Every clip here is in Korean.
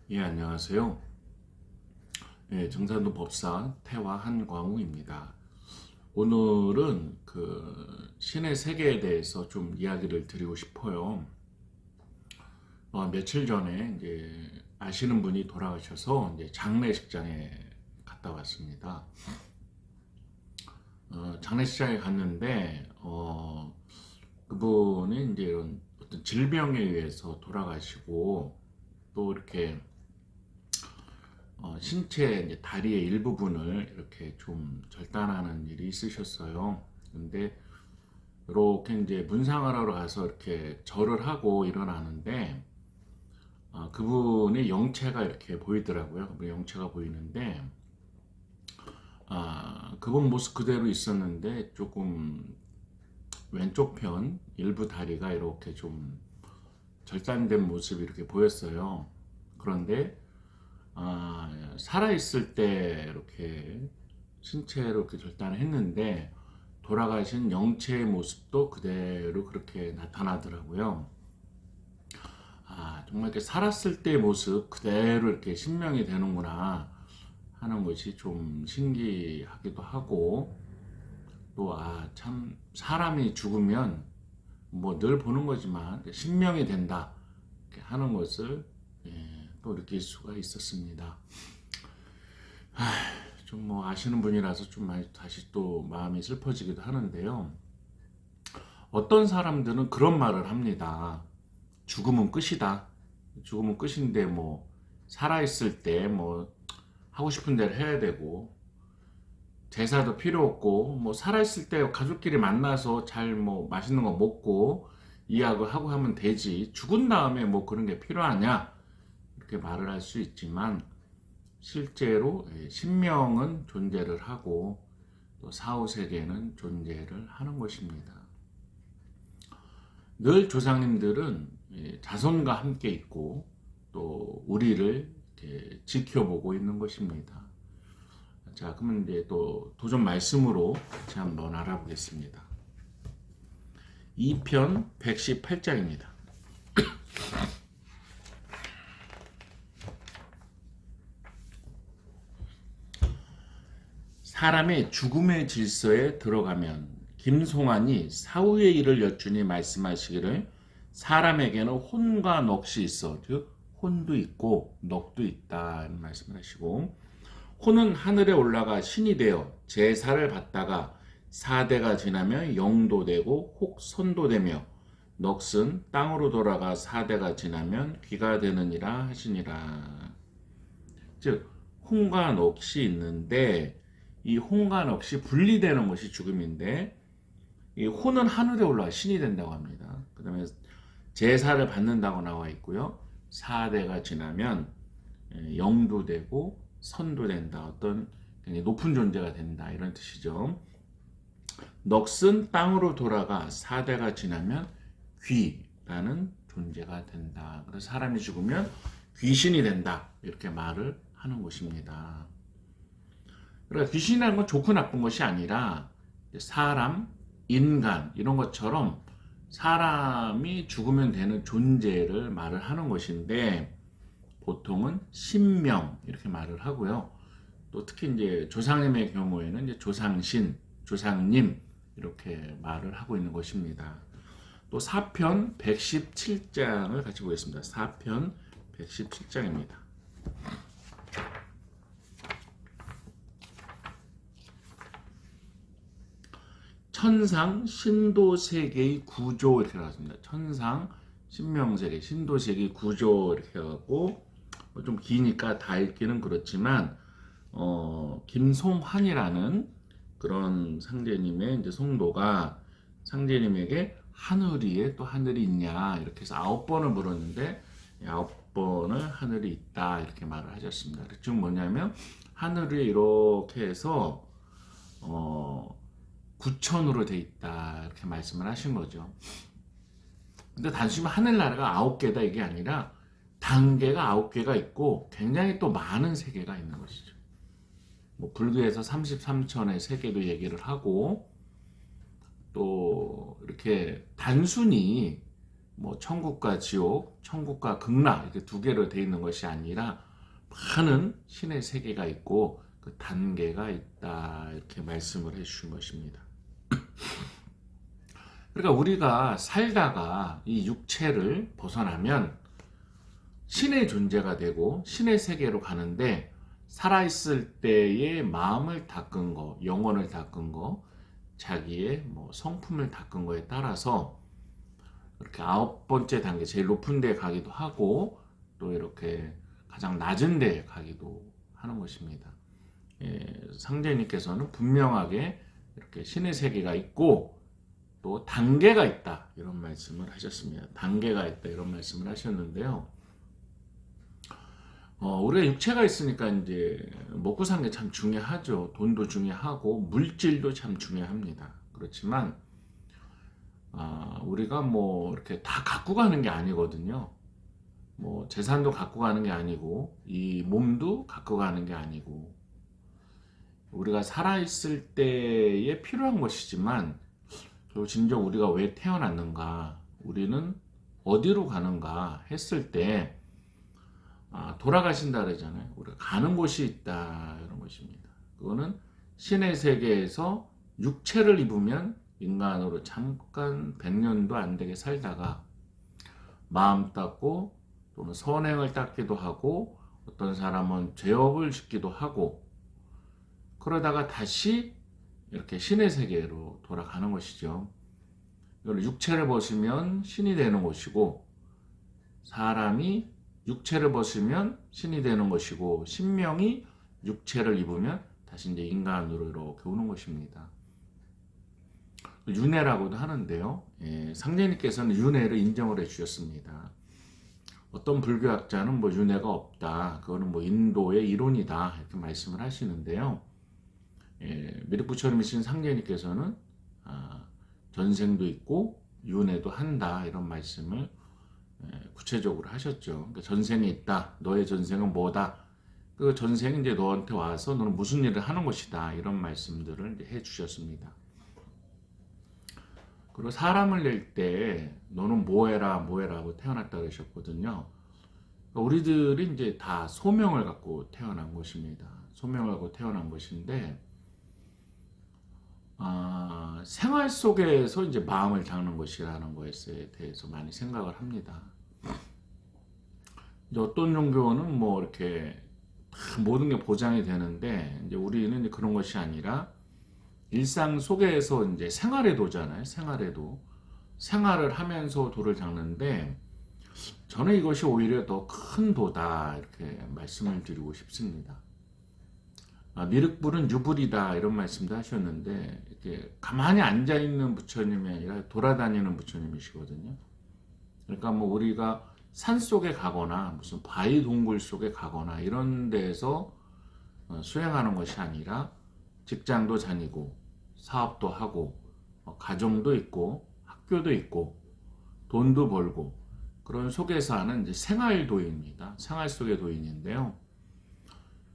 예, 안녕하세요. 예, 정산도 법사 태화 한광우입니다. 오늘은 신의 세계에 대해서 좀 이야기를 드리고 싶어요. 며칠 전에 이제 아시는 분이 돌아가셔서 이제 장례식장에 갔다 왔습니다. 장례식장에 갔는데 그분이 이제 이런 어떤 질병에 의해서 돌아가시고 또 이렇게 신체 이제 다리의 일부분을 이렇게 좀 절단하는 일이 있으셨어요. 근데 이렇게 이제 문상을 하러 가서 이렇게 절을 하고 일어나는데 그분의 영체가 이렇게 보이더라고요. 그분의 영체가 보이는데 그분 모습 그대로 있었는데 조금 왼쪽 편 일부 다리가 이렇게 좀 절단된 모습이 이렇게 보였어요. 그런데 살아있을 때 이렇게 신체로 이렇게 절단을 했는데 돌아가신 영체의 모습도 그대로 그렇게 나타나더라고요. 정말 이렇게 살았을 때의 모습 그대로 이렇게 신명이 되는구나 하는 것이 좀 신기하기도 하고 또 참 사람이 죽으면 뭐 늘 보는 거지만 신명이 된다 이렇게 하는 것을 또 느낄 수가 있었습니다. 좀 뭐 아시는 분이라서 좀 많이 다시 또 마음이 슬퍼지기도 하는데요. 어떤 사람들은 그런 말을 합니다. 죽음은 끝이다. 죽음은 끝인데 뭐 살아있을 때 뭐 하고 싶은 대로 해야 되고 제사도 필요 없고 뭐 살아있을 때 가족끼리 만나서 잘 뭐 맛있는 거 먹고 이야기를 하고 하면 되지. 죽은 다음에 뭐 그런 게 필요하냐? 이렇게 말을 할 수 있지만 실제로 신명은 존재를 하고 또 사후세계는 존재를 하는 것입니다. 늘 조상님들은 자손과 함께 있고 또 우리를 지켜보고 있는 것입니다. 자, 그러면 이제 또 도전 말씀으로 같이 한번 알아보겠습니다. 2편 118장입니다. 사람의 죽음의 질서에 들어가면 김송환이 사후의 일을 여쭈니 말씀하시기를 사람에게는 혼과 넋이 있어 즉 혼도 있고 넋도 있다 이런 말씀을 하시고 혼은 하늘에 올라가 신이 되어 제사를 받다가 사대가 지나면 영도 되고 혹 선도 되며 넋은 땅으로 돌아가 사대가 지나면 귀가 되느니라 하시니라. 즉 혼과 넋이 있는데 이 혼과 넋이 분리되는 것이 죽음인데 이 혼은 하늘에 올라가 신이 된다고 합니다. 그 다음에 제사를 받는다고 나와 있고요. 사대가 지나면 영도 되고 선도 된다. 어떤 굉장히 높은 존재가 된다. 이런 뜻이죠. 넋은 땅으로 돌아가 사대가 지나면 귀라는 존재가 된다. 그래서 사람이 죽으면 귀신이 된다. 이렇게 말을 하는 것입니다. 그러니까 귀신이라는 건 좋고 나쁜 것이 아니라 사람, 인간 이런 것처럼 사람이 죽으면 되는 존재를 말을 하는 것인데 보통은 신명 이렇게 말을 하고요. 또 특히 이제 조상님의 경우에는 이제 조상신, 조상님 이렇게 말을 하고 있는 것입니다. 또 사편 117장을 같이 보겠습니다. 사편 117장입니다. 천상 신도세계의 구조 이렇게 나왔습니다. 천상 신명세계 신도세계 구조 이렇게 해갖고 좀 기니까 다 읽기는 그렇지만 김송환이라는 그런 상제님의 이제 성도가 상제님에게 하늘 위에 또 하늘이 있냐 이렇게 해서 9번을 물었는데 9번을 하늘이 있다 이렇게 말을 하셨습니다. 즉 뭐냐면 하늘 위에 이렇게 해서 구천으로 돼 있다 이렇게 말씀을 하신 거죠. 근데 단순히 하늘나라가 9개다 이게 아니라 단계가 9개가 있고 굉장히 또 많은 세계가 있는 것이죠. 뭐 불교에서 33천의 세계도 얘기를 하고 또 이렇게 단순히 뭐 천국과 지옥, 천국과 극락 이렇게 두 개로 되어 있는 것이 아니라 많은 신의 세계가 있고 그 단계가 있다 이렇게 말씀을 해주신 것입니다. 그러니까 우리가 살다가 이 육체를 벗어나면 신의 존재가 되고 신의 세계로 가는데 살아있을 때의 마음을 닦은 거, 영혼을 닦은 거, 자기의 뭐 성품을 닦은 거에 따라서 이렇게 9번째 단계 제일 높은 데 가기도 하고 또 이렇게 가장 낮은 데 가기도 하는 것입니다. 상제님께서는 분명하게 이렇게 신의 세계가 있고 또 단계가 있다 이런 말씀을 하셨습니다. 단계가 있다 이런 말씀을 하셨는데요. 우리가 육체가 있으니까 이제 먹고 사는 게 참 중요하죠. 돈도 중요하고 물질도 참 중요합니다. 그렇지만 우리가 뭐 이렇게 다 갖고 가는 게 아니거든요. 뭐 재산도 갖고 가는 게 아니고 이 몸도 갖고 가는 게 아니고 우리가 살아있을 때에 필요한 것이지만 그리고 진정 우리가 왜 태어났는가 우리는 어디로 가는가 했을 때 돌아가신다 그러잖아요. 우리가 가는 곳이 있다 이런 것입니다. 그거는 신의 세계에서 육체를 입으면 인간으로 잠깐 100년도 안 되게 살다가 마음 닦고 또는 선행을 닦기도 하고 어떤 사람은 죄업을 짓기도 하고 그러다가 다시 이렇게 신의 세계로 돌아가는 것이죠. 이걸 육체를 벗으면 신이 되는 것이고 사람이 육체를 벗으면 신이 되는 것이고 신명이 육체를 입으면 다시 이제 인간으로 이렇게 오는 것입니다. 윤회라고도 하는데요. 상제님께서는 윤회를 인정을 해주셨습니다. 어떤 불교학자는 뭐 윤회가 없다. 그거는 뭐 인도의 이론이다. 이렇게 말씀을 하시는데요. 미륵 부처님이신 상제님께서는 전생도 있고 윤회도 한다. 이런 말씀을 구체적으로 하셨죠. 그러니까 전생이 있다. 너의 전생은 뭐다. 그 전생이 이제 너한테 와서 너는 무슨 일을 하는 것이다. 이런 말씀들을 해 주셨습니다. 그리고 사람을 낼 때 너는 뭐해라 하고 태어났다 그러셨거든요. 그러니까 우리들이 이제 다 소명을 갖고 태어난 것입니다. 소명을 갖고 태어난 것인데 생활 속에서 이제 마음을 닦는 것이라는 것에 대해서 많이 생각을 합니다. 이제 어떤 종교는 뭐 이렇게 모든 게 보장이 되는데 이제 우리는 이제 그런 것이 아니라 일상 속에서 이제 생활의 도잖아요. 생활을 하면서 도를 닦는데 저는 이것이 오히려 더 큰 도다 이렇게 말씀을 드리고 싶습니다. 미륵불은 유불이다 이런 말씀도 하셨는데 이렇게 가만히 앉아 있는 부처님이 아니라 돌아다니는 부처님이시거든요. 그러니까 뭐 우리가 산 속에 가거나 무슨 바위 동굴 속에 가거나 이런 데에서 수행하는 것이 아니라 직장도 다니고 사업도 하고 가정도 있고 학교도 있고 돈도 벌고 그런 속에서 하는 이제 생활도인입니다. 생활 속의 도인인데요.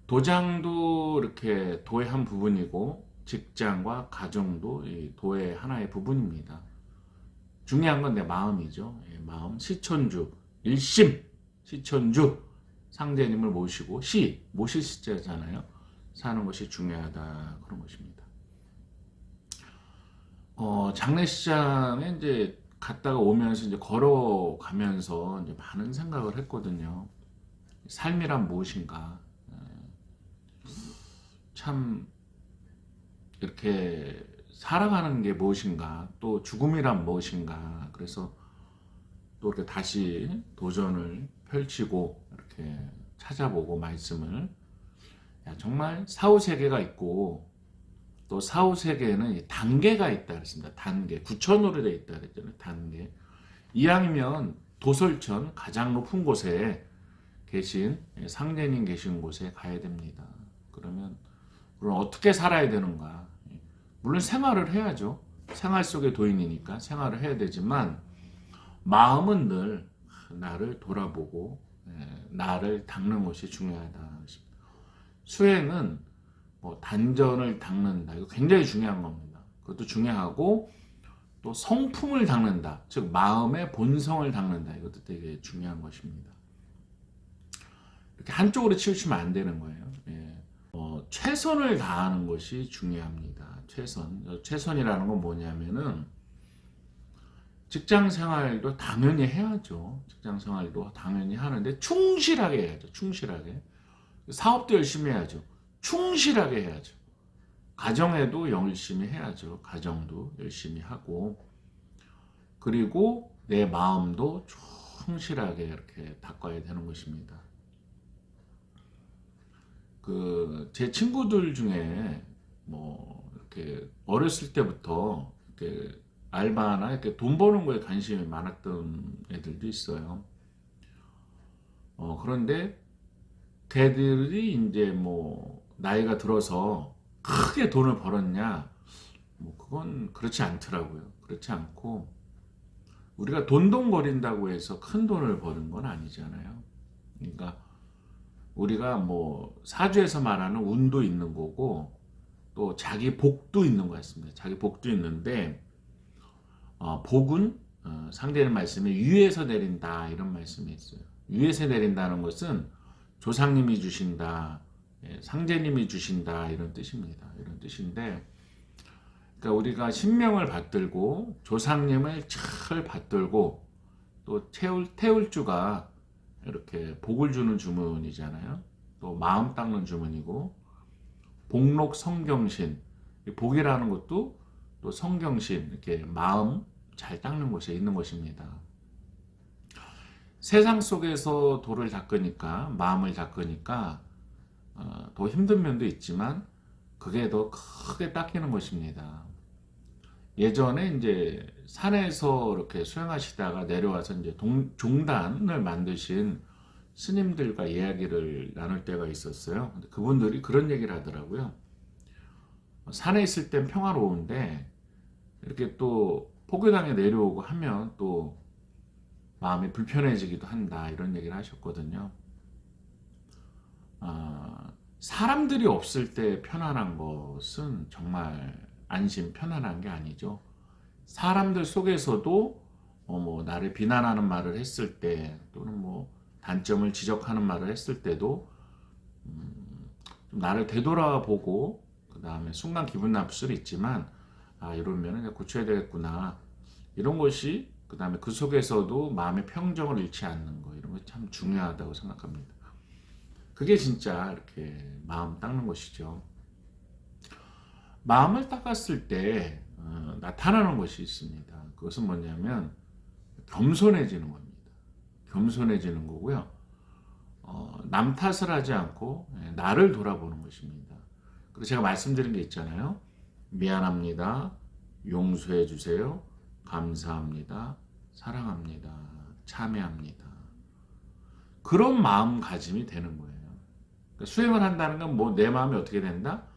도장도 이렇게 도의 한 부분이고 직장과 가정도 이 도의 하나의 부분입니다. 중요한 건 내 마음이죠. 마음 시천주 일심 시천주 상제님을 모시고 모실 시자잖아요. 사는 것이 중요하다 그런 것입니다. 장례식장에 이제 갔다가 오면서 이제 걸어가면서 이제 많은 생각을 했거든요. 삶이란 무엇인가? 참 이렇게 살아가는 게 무엇인가? 또 죽음이란 무엇인가? 그래서 또 이렇게 다시 도전을 펼치고 이렇게 찾아보고 말씀을 정말 사후세계가 있고 또 사후세계에는 단계가 있다 그랬습니다. 단계. 구천으로 되어 있다 그랬잖아요. 단계. 이왕이면 도솔천 가장 높은 곳에 계신 상제님 계신 곳에 가야 됩니다. 그러면 어떻게 살아야 되는가? 물론 생활을 해야죠. 생활 속의 도인이니까 생활을 해야 되지만 마음은 늘 나를 돌아보고 나를 닦는 것이 중요하다. 수행은 뭐 단전을 닦는다. 이거 굉장히 중요한 겁니다. 그것도 중요하고 또 성품을 닦는다. 즉 마음의 본성을 닦는다. 이것도 되게 중요한 것입니다. 이렇게 한쪽으로 치우치면 안 되는 거예요. 예. 최선을 다하는 것이 중요합니다. 최선이라는 건 뭐냐면은 직장 생활도 당연히 해야죠. 직장 생활도 당연히 하는데 충실하게 해야죠. 충실하게. 사업도 열심히 해야죠. 충실하게 해야죠. 가정에도 열심히 해야죠. 가정도 열심히 하고, 그리고 내 마음도 충실하게 이렇게 닦아야 되는 것입니다. 제 친구들 중에 뭐 이렇게 어렸을 때부터 이렇게 알바나 이렇게 돈 버는 거에 관심이 많았던 애들도 있어요. 그런데 걔들이 이제 뭐 나이가 들어서 크게 돈을 벌었냐? 뭐 그건 그렇지 않더라고요. 그렇지 않고 우리가 돈돈거린다고 해서 큰 돈을 버는 건 아니잖아요. 그러니까 우리가 뭐 사주에서 말하는 운도 있는 거고 또 자기 복도 있는 것 같습니다. 자기 복도 있는데 복은 상대는 말씀에 위에서 내린다 이런 말씀이 있어요. 위에서 내린다는 것은 조상님이 주신다, 상제님이 주신다 이런 뜻입니다. 이런 뜻인데, 그러니까 우리가 신명을 받들고 조상님을 잘 받들고 또 태울주가 이렇게 복을 주는 주문이잖아요. 또 마음 닦는 주문이고, 복록 성경신, 복이라는 것도 또 성경신, 이렇게 마음 잘 닦는 곳에 있는 것입니다. 세상 속에서 도를 닦으니까, 마음을 닦으니까 더 힘든 면도 있지만 그게 더 크게 닦이는 것입니다. 예전에 이제 산에서 이렇게 수행하시다가 내려와서 이제 종단을 만드신 스님들과 이야기를 나눌 때가 있었어요. 그분들이 그런 얘기를 하더라고요. 산에 있을 땐 평화로운데 이렇게 또 포교당에 내려오고 하면 또 마음이 불편해지기도 한다 이런 얘기를 하셨거든요. 사람들이 없을 때 편안한 것은 정말 안심 편안한 게 아니죠. 사람들 속에서도 뭐 나를 비난하는 말을 했을 때 또는 뭐 단점을 지적하는 말을 했을 때도 좀 나를 되돌아보고 그 다음에 순간 기분 나쁠 수도 있지만 이러면 고쳐야 되겠구나 이런 것이, 그 다음에 그 속에서도 마음의 평정을 잃지 않는 거 이런 거 참 중요하다고 생각합니다. 그게 진짜 이렇게 마음 닦는 것이죠. 마음을 닦았을 때 나타나는 것이 있습니다. 그것은 뭐냐면 겸손해지는 겁니다. 겸손해지는 거고요. 남 탓을 하지 않고 나를 돌아보는 것입니다. 그래서 제가 말씀드린 게 있잖아요. 미안합니다. 용서해 주세요. 감사합니다. 사랑합니다. 참여합니다. 그런 마음가짐이 되는 거예요. 그러니까 수행을 한다는 건 뭐 내 마음이 어떻게 된다?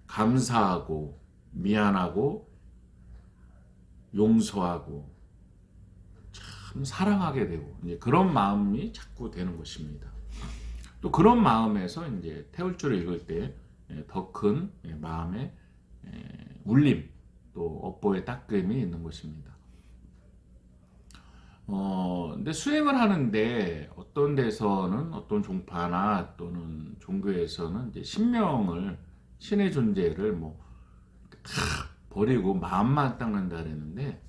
감사하고 미안하고 용서하고 참 사랑하게 되고 이제 그런 마음이 자꾸 되는 것입니다. 또 그런 마음에서 이제 태울주를 읽을 때 더 큰 마음의 울림 또 업보의 닦임이 있는 것입니다. 근데 수행을 하는데 어떤 데서는 어떤 종파나 또는 종교에서는 이제 신의 존재를 뭐 다 버리고 마음만 닦는다 그랬는데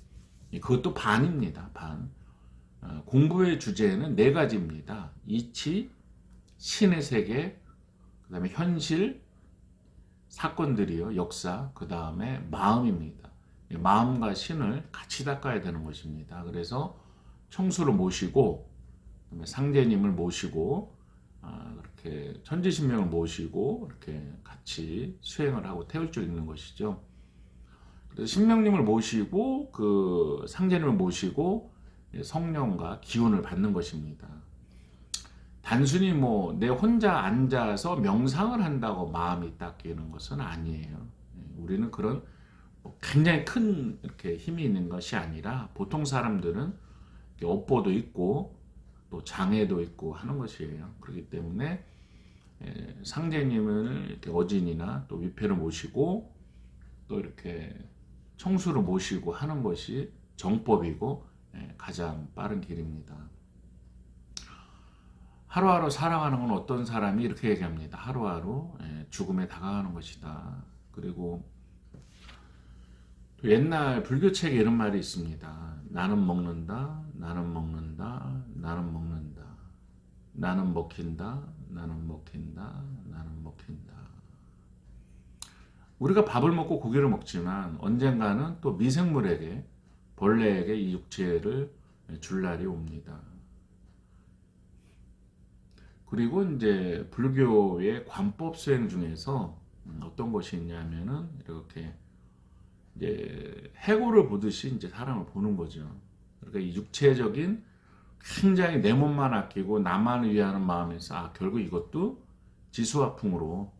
그것도 반입니다. 반. 공부의 주제는 네 가지입니다. 이치, 신의 세계, 그 다음에 현실, 사건들이요, 역사, 그 다음에 마음입니다. 마음과 신을 같이 닦아야 되는 것입니다. 그래서 청수를 모시고, 그다음에 상제님을 모시고, 이렇게 천지신명을 모시고 이렇게 같이 수행을 하고 태울줄 읽는 것이죠. 그래서 신명님을 모시고 그 상제님을 모시고 성령과 기운을 받는 것입니다. 단순히 뭐 내 혼자 앉아서 명상을 한다고 마음이 닦이는 것은 아니에요. 우리는 그런 굉장히 큰 이렇게 힘이 있는 것이 아니라 보통 사람들은 업보도 있고 또 장애도 있고 하는 것이에요. 그렇기 때문에 상제님을 이렇게 어진이나 또 위패를 모시고 또 이렇게 청수를 모시고 하는 것이 정법이고 가장 빠른 길입니다. 하루하루 살아가는 건 어떤 사람이 이렇게 얘기합니다. 하루하루 죽음에 다가가는 것이다. 그리고 또 옛날 불교책에 이런 말이 있습니다. 나는 먹는다, 나는 먹는다, 나는 먹는다, 나는 먹힌다, 나는 먹힌다, 나는 먹힌다. 우리가 밥을 먹고 고기를 먹지만 언젠가는 또 미생물에게, 벌레에게 이 육체를 줄 날이 옵니다. 그리고 이제 불교의 관법 수행 중에서 어떤 것이 있냐면은 이렇게 이제 해골을 보듯이 이제 사람을 보는 거죠. 그러니까 이 육체적인 굉장히 내 몸만 아끼고 나만을 위하는 마음에서 결국 이것도 지수화풍으로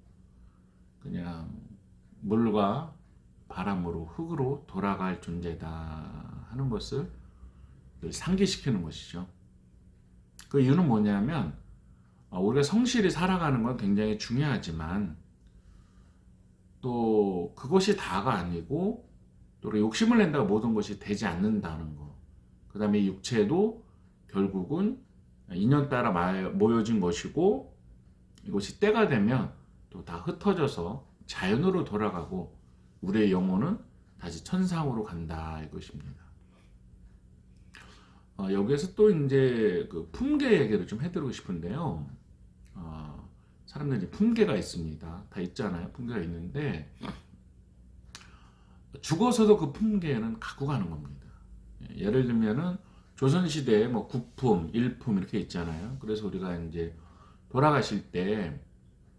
그냥 물과 바람으로 흙으로 돌아갈 존재다 하는 것을 상기시키는 것이죠. 그 이유는 뭐냐면 우리가 성실히 살아가는 건 굉장히 중요하지만 또 그것이 다가 아니고 또 욕심을 낸다고 모든 것이 되지 않는다는 거. 그 다음에 육체도 결국은 인연 따라 모여진 것이고 이것이 때가 되면 또 다 흩어져서 자연으로 돌아가고 우리의 영혼은 다시 천상으로 간다 이것입니다. 여기에서 또 이제 그 품계 얘기를 좀 해드리고 싶은데요. 사람들이 품계가 있습니다. 다 있잖아요. 품계가 있는데 죽어서도 그 품계는 갖고 가는 겁니다. 예를 들면은 조선시대에 뭐 구품, 일품 이렇게 있잖아요. 그래서 우리가 이제 돌아가실 때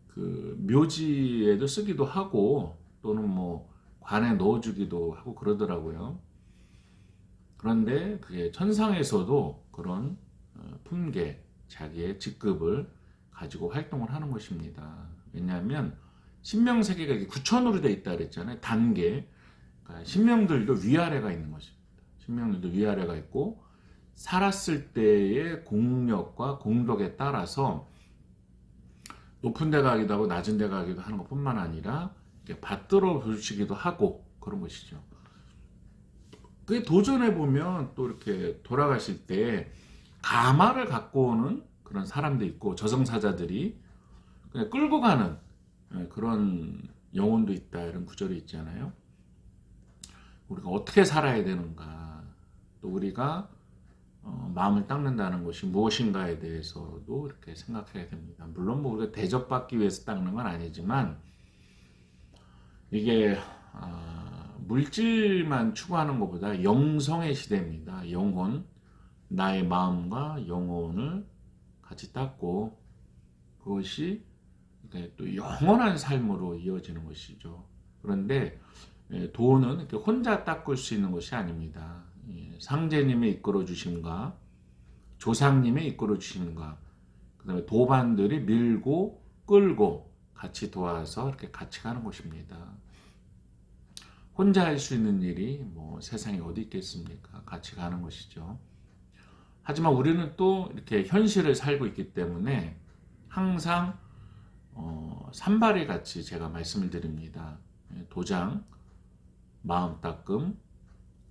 그 묘지에도 쓰기도 하고 또는 뭐 관에 넣어주기도 하고 그러더라고요. 그런데 그게 천상에서도 그런 품계, 자기의 직급을 가지고 활동을 하는 것입니다. 왜냐하면 신명세계가 9천으로 되어 있다 그랬잖아요. 단계. 그러니까 신명들도 위아래가 있는 것입니다. 신명들도 위아래가 있고 살았을 때의 공력과 공덕에 따라서 높은 데 가기도 하고 낮은 데 가기도 하는 것뿐만 아니라 받들어 주시기도 하고 그런 것이죠. 그게 도전해 보면 또 이렇게 돌아가실 때 가마를 갖고 오는 그런 사람도 있고 저승사자들이 그냥 끌고 가는 그런 영혼도 있다 이런 구절이 있잖아요. 우리가 어떻게 살아야 되는가, 또 우리가 마음을 닦는다는 것이 무엇인가에 대해서도 이렇게 생각해야 됩니다. 물론 뭐 우리가 대접받기 위해서 닦는 건 아니지만 이게 물질만 추구하는 것보다 영성의 시대입니다. 영혼, 나의 마음과 영혼을 같이 닦고 그것이 또 영원한 삶으로 이어지는 것이죠. 그런데 도는 이렇게 혼자 닦을 수 있는 것이 아닙니다. 상제님의 이끌어 주심과 조상님의 이끌어 주심과 그다음에 도반들이 밀고 끌고 같이 도와서 이렇게 같이 가는 것입니다. 혼자 할 수 있는 일이 뭐 세상에 어디 있겠습니까? 같이 가는 것이죠. 하지만 우리는 또 이렇게 현실을 살고 있기 때문에 항상 산발이 같이 제가 말씀을 드립니다. 도장, 마음 닦음,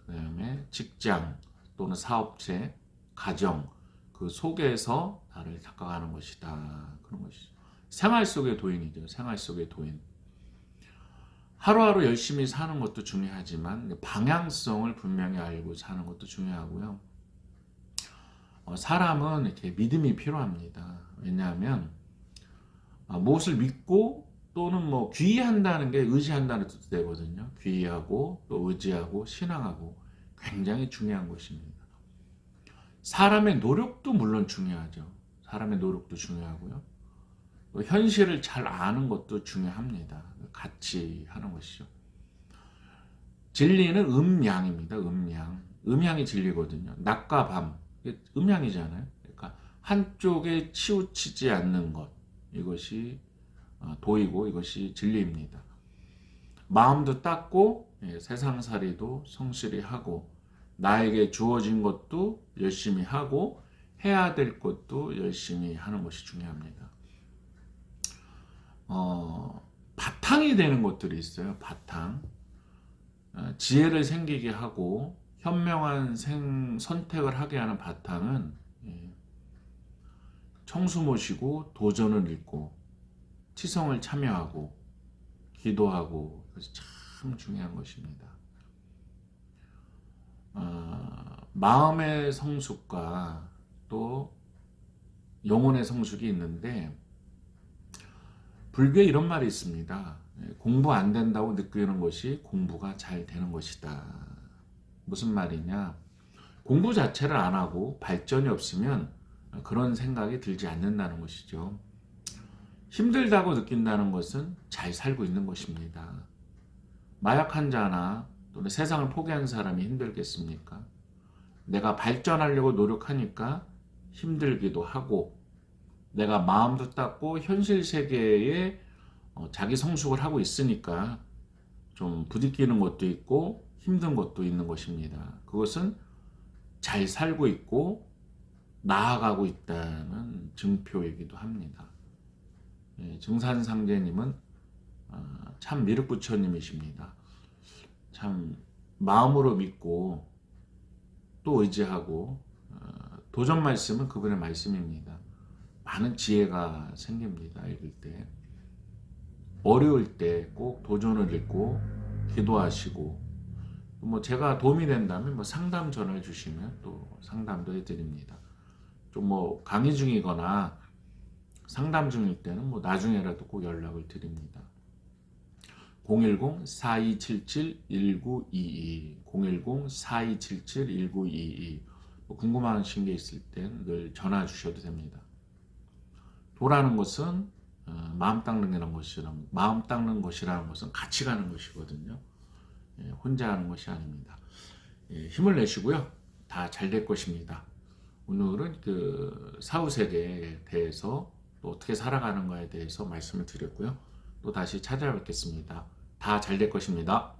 그 다음에 직장 또는 사업체, 가정 그 속에서 나를 닦아가는 것이다. 그런 것이죠. 생활 속의 도인이죠. 생활 속의 도인. 하루하루 열심히 사는 것도 중요하지만 방향성을 분명히 알고 사는 것도 중요하고요. 사람은 이렇게 믿음이 필요합니다. 왜냐하면 무엇을 믿고 또는 뭐 귀의한다는 게 의지한다는 뜻도 되거든요. 귀의하고 또 의지하고 신앙하고 굉장히 중요한 것입니다. 사람의 노력도 물론 중요하죠. 사람의 노력도 중요하고요. 또 현실을 잘 아는 것도 중요합니다. 같이 하는 것이죠. 진리는 음양입니다. 음양. 음양이 진리거든요. 낮과 밤. 음양이잖아요. 그러니까 한쪽에 치우치지 않는 것. 이것이 도이고 이것이 진리입니다. 마음도 닦고 세상살이도 성실히 하고 나에게 주어진 것도 열심히 하고 해야 될 것도 열심히 하는 것이 중요합니다. 바탕이 되는 것들이 있어요. 바탕. 지혜를 생기게 하고 현명한 선택을 하게 하는 바탕은 청수 모시고 도전을 읽고 치성을 참여하고 기도하고, 그것이 참 중요한 것입니다. 마음의 성숙과 또 영혼의 성숙이 있는데, 불교에 이런 말이 있습니다. 공부 안 된다고 느끼는 것이 공부가 잘 되는 것이다. 무슨 말이냐? 공부 자체를 안 하고 발전이 없으면 그런 생각이 들지 않는다는 것이죠. 힘들다고 느낀다는 것은 잘 살고 있는 것입니다. 마약 환자나 또는 세상을 포기한 사람이 힘들겠습니까? 내가 발전하려고 노력하니까 힘들기도 하고, 내가 마음도 닦고 현실 세계에 자기 성숙을 하고 있으니까 좀 부딪히는 것도 있고 힘든 것도 있는 것입니다. 그것은 잘 살고 있고 나아가고 있다는 증표이기도 합니다. 증산상제님은 참 미륵부처님이십니다. 참 마음으로 믿고 또 의지하고 도전 말씀은 그분의 말씀입니다. 많은 지혜가 생깁니다. 읽을 때. 어려울 때 꼭 도전을 읽고 기도하시고, 뭐 제가 도움이 된다면 뭐 상담 전화를 주시면 또 상담도 해드립니다. 좀 뭐 강의 중이거나 상담 중일 때는 뭐 나중에라도 꼭 연락을 드립니다. 010-4277-1922 010-4277-1922 뭐 궁금하신 게 있을 땐 늘 전화 주셔도 됩니다. 도라는 것은 마음 닦는 것이라는 것은 같이 가는 것이거든요. 혼자 하는 것이 아닙니다. 힘을 내시고요. 다 잘 될 것입니다. 오늘은 그 사후 세계에 대해서 또 어떻게 살아가는 거에 대해서 말씀을 드렸고요. 또 다시 찾아뵙겠습니다. 다 잘 될 것입니다.